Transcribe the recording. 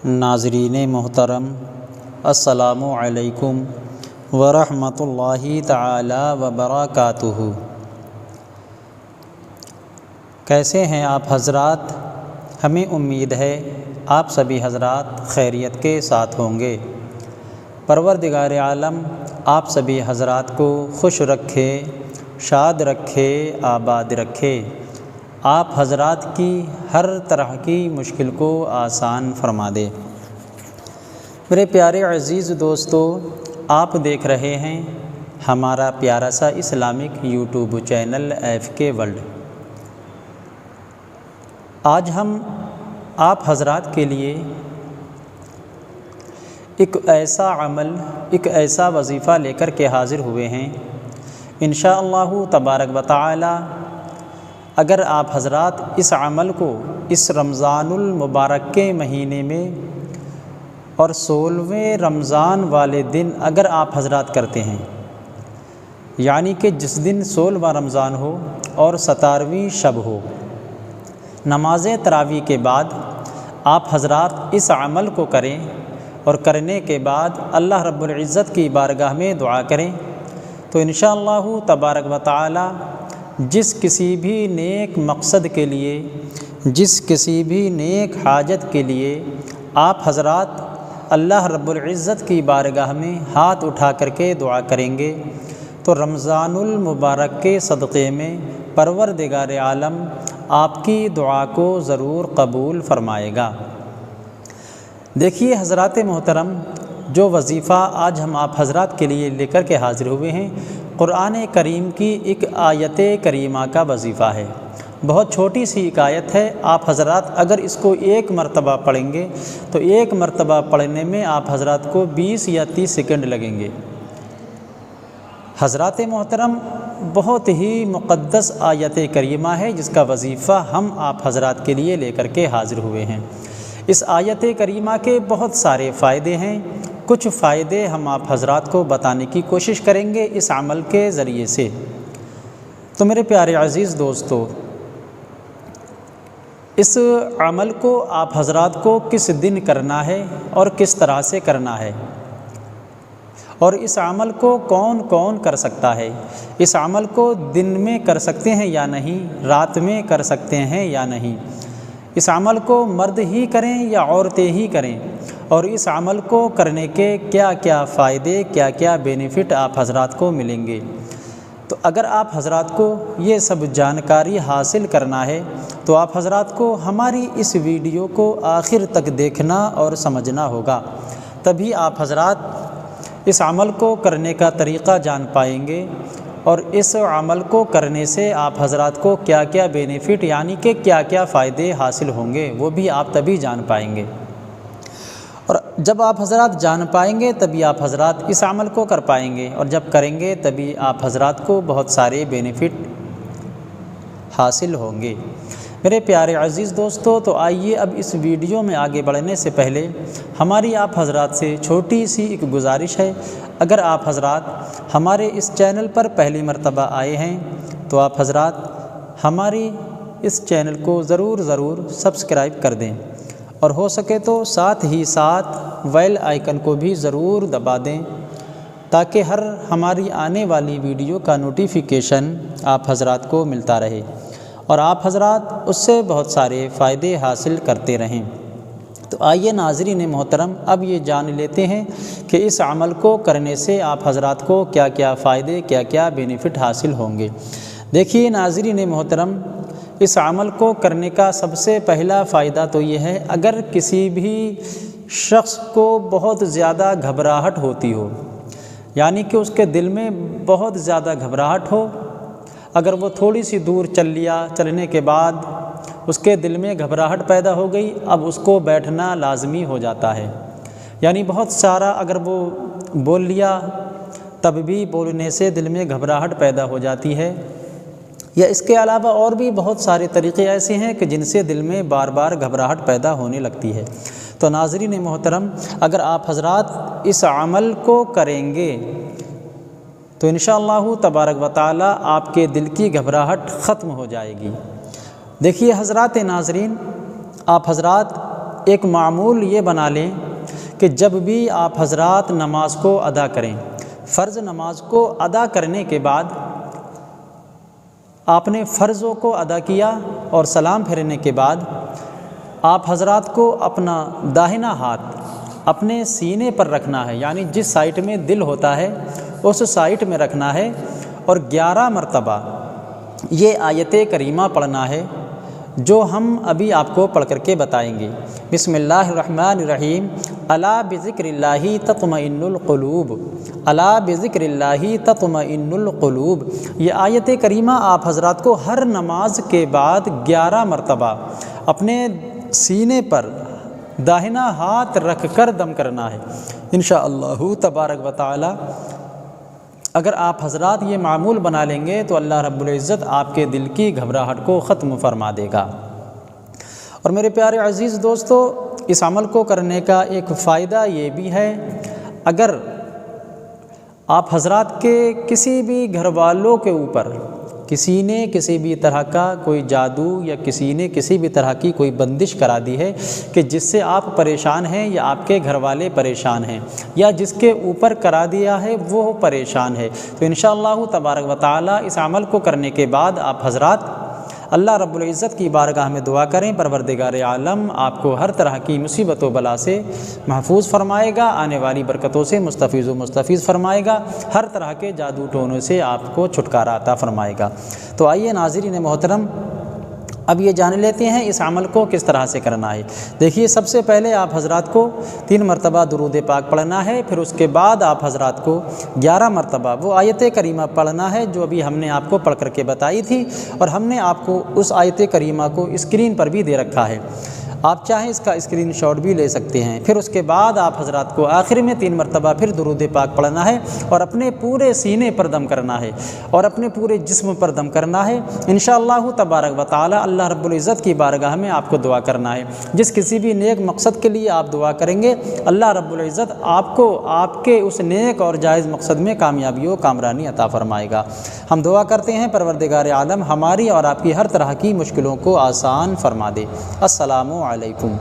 ناظرین محترم، السلام علیکم ورحمۃ اللہ تعالی وبرکاتہ۔ کیسے ہیں آپ حضرات؟ ہمیں امید ہے آپ سبھی حضرات خیریت کے ساتھ ہوں گے۔ پروردگار عالم آپ سبھی حضرات کو خوش رکھے، شاد رکھے، آباد رکھے، آپ حضرات کی ہر طرح کی مشکل کو آسان فرما دے۔ میرے پیارے عزیز دوستو، آپ دیکھ رہے ہیں ہمارا پیارا سا Islamic YouTube channel FK world. آج ہم آپ حضرات کے لیے ایک ایسا عمل، ایک ایسا وظیفہ لے کر کے حاضر ہوئے ہیں۔ انشاءاللہ تبارک و تعالی اگر آپ حضرات اس عمل کو اس رمضان المبارک کے مہینے میں اور 16ویں رمضان والے دن اگر آپ حضرات کرتے ہیں، یعنی کہ جس دن 16واں رمضان ہو اور 17ویں شب ہو، نماز تراویح کے بعد آپ حضرات اس عمل کو کریں اور کرنے کے بعد اللہ رب العزت کی بارگاہ میں دعا کریں، تو انشاءاللہ تبارک و تعالی جس کسی بھی نیک مقصد کے لیے، جس کسی بھی نیک حاجت کے لیے آپ حضرات اللہ رب العزت کی بارگاہ میں ہاتھ اٹھا کر کے دعا کریں گے، تو رمضان المبارک کے صدقے میں پروردگار عالم آپ کی دعا کو ضرور قبول فرمائے گا۔ دیکھیے حضرات محترم، جو وظیفہ آج ہم آپ حضرات کے لیے لے کر کے حاضر ہوئے ہیں، قرآن کریم کی ایک آیت کریمہ کا وظیفہ ہے۔ بہت چھوٹی سی ایک آیت ہے، آپ حضرات اگر اس کو ایک مرتبہ پڑھیں گے تو ایک مرتبہ پڑھنے میں آپ حضرات کو 20 یا 30 سیکنڈ لگیں گے۔ حضرات محترم، بہت ہی مقدس آیت کریمہ ہے جس کا وظیفہ ہم آپ حضرات کے لیے لے کر کے حاضر ہوئے ہیں۔ اس آیت کریمہ کے بہت سارے فائدے ہیں، کچھ فائدے ہم آپ حضرات کو بتانے کی کوشش کریں گے اس عمل کے ذریعے سے۔ تو میرے پیارے عزیز دوستو، اس عمل کو آپ حضرات کو کس دن کرنا ہے اور کس طرح سے کرنا ہے، اور اس عمل کو کون کون کر سکتا ہے؟ اس عمل کو دن میں کر سکتے ہیں یا نہیں، رات میں کر سکتے ہیں یا نہیں، اس عمل کو مرد ہی کریں یا عورتیں ہی کریں، اور اس عمل کو کرنے کے کیا کیا فائدے، کیا کیا بینیفٹ آپ حضرات کو ملیں گے۔ تو اگر آپ حضرات کو یہ سب جانکاری حاصل کرنا ہے تو آپ حضرات کو ہماری اس ویڈیو کو آخر تک دیکھنا اور سمجھنا ہوگا، تبھی آپ حضرات اس عمل کو کرنے کا طریقہ جان پائیں گے، اور اس عمل کو کرنے سے آپ حضرات کو کیا کیا بینیفٹ، یعنی کہ کیا کیا فائدے حاصل ہوں گے، وہ بھی آپ تبھی جان پائیں گے۔ اور جب آپ حضرات جان پائیں گے تبھی آپ حضرات اس عمل کو کر پائیں گے، اور جب کریں گے تبھی آپ حضرات کو بہت سارے بینیفٹ حاصل ہوں گے۔ میرے پیارے عزیز دوستو، تو آئیے اب اس ویڈیو میں آگے بڑھنے سے پہلے ہماری آپ حضرات سے چھوٹی سی ایک گزارش ہے۔ اگر آپ حضرات ہمارے اس چینل پر پہلی مرتبہ آئے ہیں تو آپ حضرات ہماری اس چینل کو ضرور سبسکرائب کر دیں، اور ہو سکے تو ساتھ ہی ساتھ بیل آئیکن کو بھی ضرور دبا دیں، تاکہ ہر ہماری آنے والی ویڈیو کا نوٹیفیکیشن آپ حضرات کو ملتا رہے، اور آپ حضرات اس سے بہت سارے فائدے حاصل کرتے رہیں۔ تو آئیے ناظرین محترم، اب یہ جان لیتے ہیں کہ اس عمل کو کرنے سے آپ حضرات کو کیا کیا فائدے، کیا کیا بینیفٹ حاصل ہوں گے۔ دیکھیے ناظرین محترم، اس عمل کو کرنے کا سب سے پہلا فائدہ تو یہ ہے، اگر کسی بھی شخص کو بہت زیادہ گھبراہٹ ہوتی ہو، یعنی کہ اس کے دل میں بہت زیادہ گھبراہٹ ہو، اگر وہ تھوڑی سی دور چل لیا، چلنے کے بعد اس کے دل میں گھبراہٹ پیدا ہو گئی، اب اس کو بیٹھنا لازمی ہو جاتا ہے، یعنی بہت سارا اگر وہ بول لیا تب بھی بولنے سے دل میں گھبراہٹ پیدا ہو جاتی ہے، یا اس کے علاوہ اور بھی بہت سارے طریقے ایسے ہیں کہ جن سے دل میں بار بار گھبراہٹ پیدا ہونے لگتی ہے۔ تو ناظرین محترم، اگر آپ حضرات اس عمل کو کریں گے تو انشاءاللہ تبارک و تعالی آپ کے دل کی گھبراہٹ ختم ہو جائے گی۔ دیکھیے حضرات ناظرین، آپ حضرات ایک معمول یہ بنا لیں کہ جب بھی آپ حضرات نماز کو ادا کریں، فرض نماز کو ادا کرنے کے بعد آپ نے فرضوں کو ادا کیا اور سلام پھیرنے کے بعد آپ حضرات کو اپنا داہنا ہاتھ اپنے سینے پر رکھنا ہے، یعنی جس سائٹ میں دل ہوتا ہے اس سائٹ میں رکھنا ہے، اور 11 مرتبہ یہ آیت کریمہ پڑھنا ہے جو ہم ابھی آپ کو پڑھ کر کے بتائیں گے۔ بسم اللہ الرحمن الرحیم، الا بذکر اللہ تطمئن القلوب، الا بذکر اللہ تطمئن القلوب۔ یہ آیت کریمہ آپ حضرات کو ہر نماز کے بعد 11 مرتبہ اپنے سینے پر داہنا ہاتھ رکھ کر دم کرنا ہے انشاءاللہ تبارک و تعالی۔ اگر آپ حضرات یہ معمول بنا لیں گے تو اللہ رب العزت آپ کے دل کی گھبراہٹ کو ختم فرما دے گا۔ اور میرے پیارے عزیز دوستو، اس عمل کو کرنے کا ایک فائدہ یہ بھی ہے، اگر آپ حضرات کے کسی بھی گھر والوں کے اوپر کسی نے کسی بھی طرح کا کوئی جادو یا کسی نے کسی بھی طرح کی کوئی بندش کرا دی ہے کہ جس سے آپ پریشان ہیں یا آپ کے گھر والے پریشان ہیں، یا جس کے اوپر کرا دیا ہے وہ پریشان ہے، تو انشاءاللہ تبارک و تعالی اس عمل کو کرنے کے بعد آپ حضرات اللہ رب العزت کی بارگاہ میں دعا کریں، پروردگار عالم آپ کو ہر طرح کی مصیبت و بلا سے محفوظ فرمائے گا، آنے والی برکتوں سے مستفیض فرمائے گا، ہر طرح کے جادو ٹونوں سے آپ کو چھٹکارا عطا فرمائے گا۔ تو آئیے ناظرین محترم، اب یہ جان لیتے ہیں اس عمل کو کس طرح سے کرنا ہے۔ دیکھیے، سب سے پہلے آپ حضرات کو 3 مرتبہ درود پاک پڑھنا ہے، پھر اس کے بعد آپ حضرات کو 11 مرتبہ وہ آیت کریمہ پڑھنا ہے جو ابھی ہم نے آپ کو پڑھ کر کے بتائی تھی، اور ہم نے آپ کو اس آیت کریمہ کو اسکرین پر بھی دے رکھا ہے، آپ چاہیں اس کا اسکرین شاٹ بھی لے سکتے ہیں۔ پھر اس کے بعد آپ حضرات کو آخر میں 3 مرتبہ پھر درود پاک پڑھنا ہے، اور اپنے پورے سینے پر دم کرنا ہے اور اپنے پورے جسم پر دم کرنا ہے انشاءاللہ تبارک و تعالی۔ اللہ رب العزت کی بارگاہ میں آپ کو دعا کرنا ہے، جس کسی بھی نیک مقصد کے لیے آپ دعا کریں گے اللہ رب العزت آپ کو آپ کے اس نیک اور جائز مقصد میں کامیابی و کامرانی عطا فرمائے گا۔ ہم دعا کرتے ہیں پروردگار عالم ہماری اور آپ کی ہر طرح کی مشکلوں کو آسان فرما دے۔ السلام علیکم۔